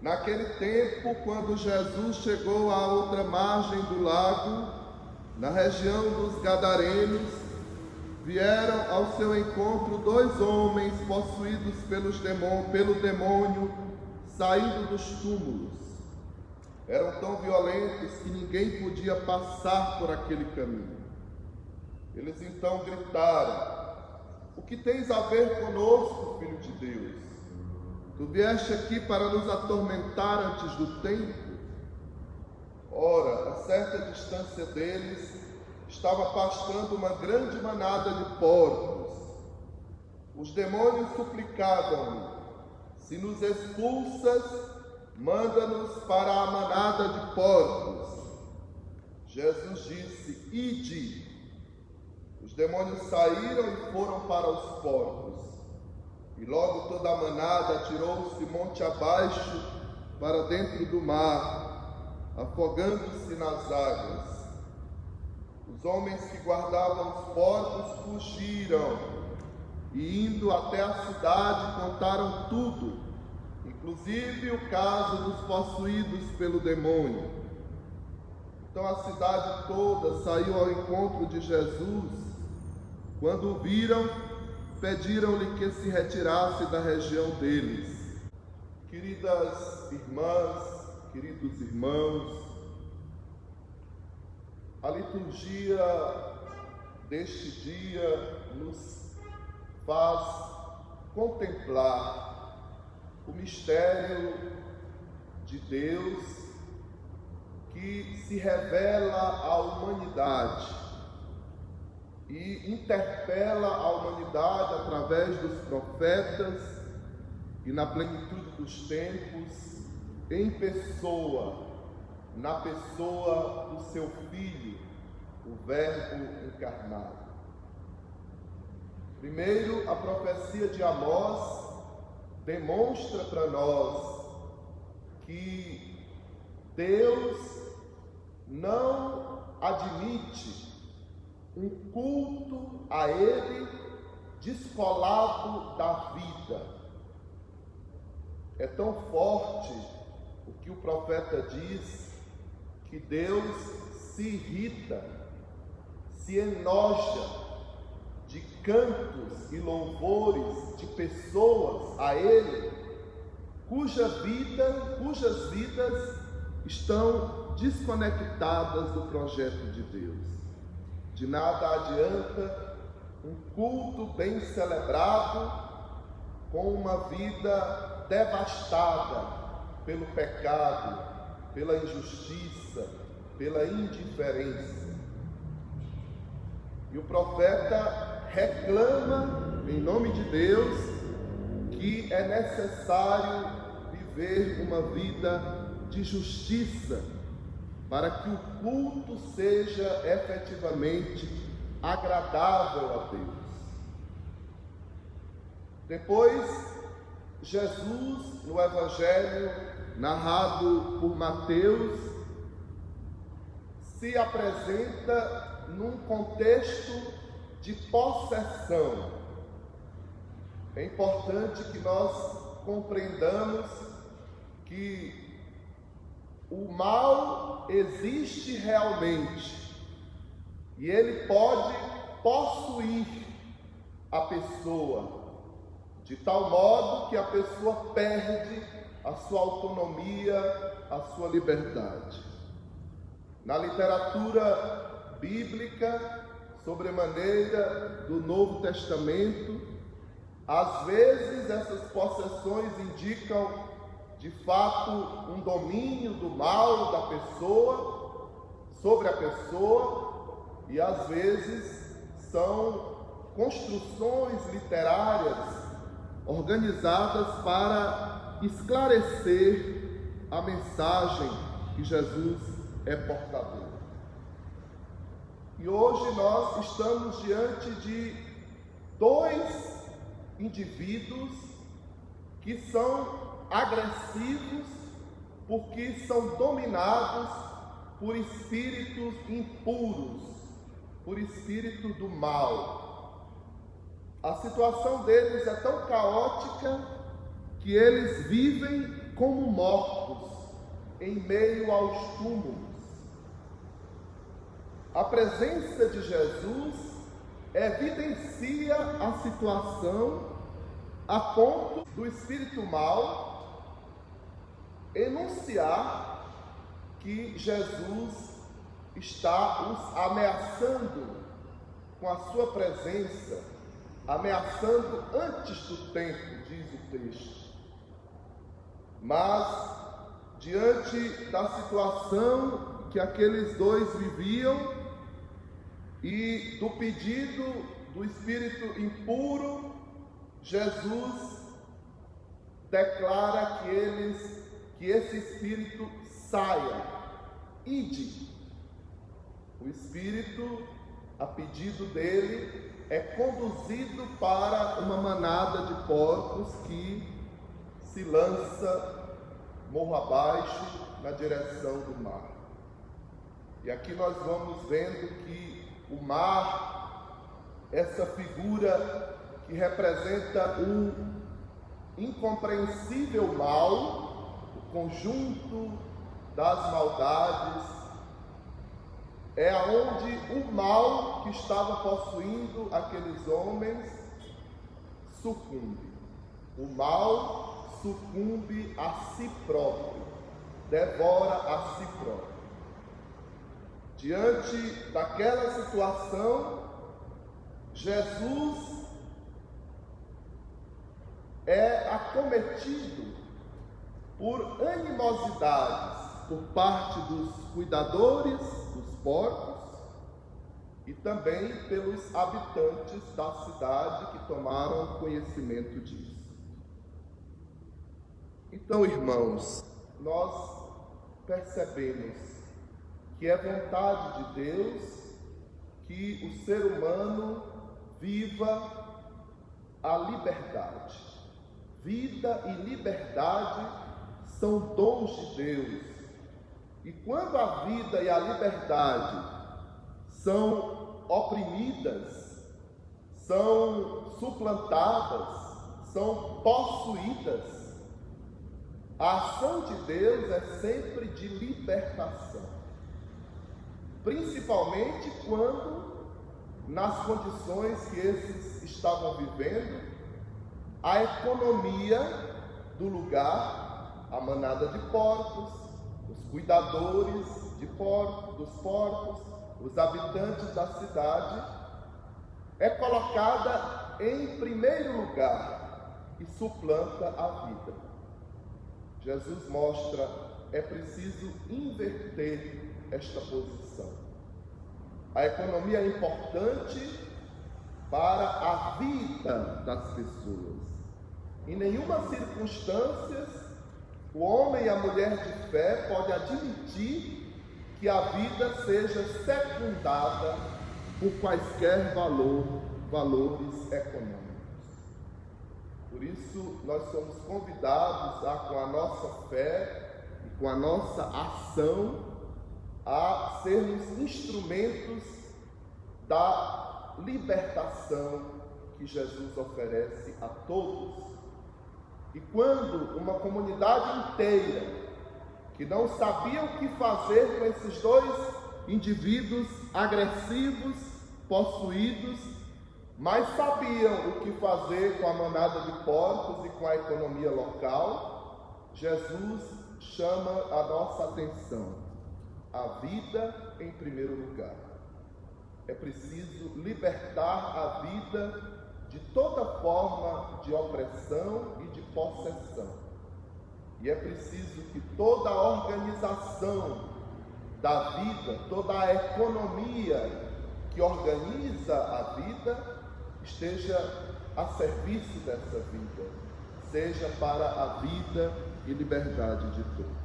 Naquele tempo, quando Jesus chegou à outra margem do lago, na região dos Gadarenos, vieram ao seu encontro 2 homens possuídos pelo demônio, saindo dos túmulos. Eram tão violentos que ninguém podia passar por aquele caminho. Eles então gritaram: "O que tens a ver conosco, Filho de Deus? Tu vieste aqui para nos atormentar antes do tempo?" Ora, a certa distância deles, estava pastrando uma grande manada de porcos. Os demônios suplicavam-lhe: "Se nos expulsas, manda-nos para a manada de porcos." Jesus disse: "Ide." Os demônios saíram e foram para os porcos. E logo toda a manada atirou-se monte abaixo para dentro do mar, afogando-se nas águas. Os homens que guardavam os porcos fugiram e, indo até a cidade, contaram tudo, inclusive o caso dos possuídos pelo demônio. Então a cidade toda saiu ao encontro de Jesus. Quando o viram, pediram-lhe que se retirasse da região deles. Queridas irmãs, queridos irmãos, a liturgia deste dia nos faz contemplar o mistério de Deus que se revela à humanidade e interpela a humanidade através dos profetas e na plenitude dos tempos, em pessoa, na pessoa do seu Filho, o Verbo encarnado. Primeiro, a profecia de Amós demonstra para nós que Deus não admite um culto a Ele descolado da vida. É tão forte o que o profeta diz, que Deus se irrita, se enoja de cantos e louvores de pessoas a Ele, cujas vidas estão desconectadas do projeto de Deus. De nada adianta um culto bem celebrado com uma vida devastada pelo pecado, pela injustiça, pela indiferença. E o profeta reclama, em nome de Deus, que é necessário viver uma vida de justiça, para que o culto seja efetivamente agradável a Deus. Depois, Jesus, no Evangelho narrado por Mateus, se apresenta num contexto de possessão. É importante que nós compreendamos que o mal existe realmente e ele pode possuir a pessoa, de tal modo que a pessoa perde a sua autonomia, a sua liberdade. Na literatura bíblica, sobremaneira do Novo Testamento, às vezes essas possessões indicam de fato um domínio do mal da pessoa sobre a pessoa, e às vezes são construções literárias organizadas para esclarecer a mensagem que Jesus é portador. E hoje nós estamos diante de 2 indivíduos que são agressivos porque são dominados por espíritos impuros, por espírito do mal. A situação deles é tão caótica que eles vivem como mortos em meio aos túmulos. A presença de Jesus evidencia a situação a ponto do espírito mau enunciar que Jesus está os ameaçando com a sua presença, ameaçando antes do tempo, diz o texto. Mas, diante da situação que aqueles dois viviam e do pedido do espírito impuro, Jesus declara que esse espírito saia. Ide. O espírito, a pedido dele, é conduzido para uma manada de porcos que se lança morro abaixo na direção do mar. E aqui nós vamos vendo que o mar, essa figura que representa o incompreensível mal, o conjunto das maldades, é aonde o mal que estava possuindo aqueles homens sucumbe. O mal sucumbe a si próprio, devora a si próprio. Diante daquela situação, Jesus é acometido por animosidades por parte dos cuidadores dos porcos e também pelos habitantes da cidade que tomaram conhecimento disso. Então, irmãos, nós percebemos que é vontade de Deus que o ser humano viva a liberdade. Vida e liberdade são dons de Deus. E quando a vida e a liberdade são oprimidas, são suplantadas, são possuídas, a ação de Deus é sempre de libertação. Principalmente quando, nas condições que esses estavam vivendo, a economia do lugar, a manada de porcos, os cuidadores dos porcos, os habitantes da cidade, é colocada em primeiro lugar e suplanta a vida. Jesus mostra, é preciso inverter esta posição. A economia é importante para a vida das pessoas. Em nenhuma circunstância o homem e a mulher de fé podem admitir que a vida seja secundada por quaisquer valores econômicos. Por isso, nós somos convidados a, com a nossa fé e com a nossa ação, a sermos instrumentos da libertação que Jesus oferece a todos. E quando uma comunidade inteira, que não sabia o que fazer com esses dois indivíduos agressivos, possuídos, mas sabiam o que fazer com a manada de porcos e com a economia local, Jesus chama a nossa atenção. A vida em primeiro lugar. É preciso libertar a vida de toda forma de opressão e de possessão. E é preciso que toda a organização da vida, toda a economia que organiza a vida, esteja a serviço dessa vida, seja para a vida e liberdade de todos.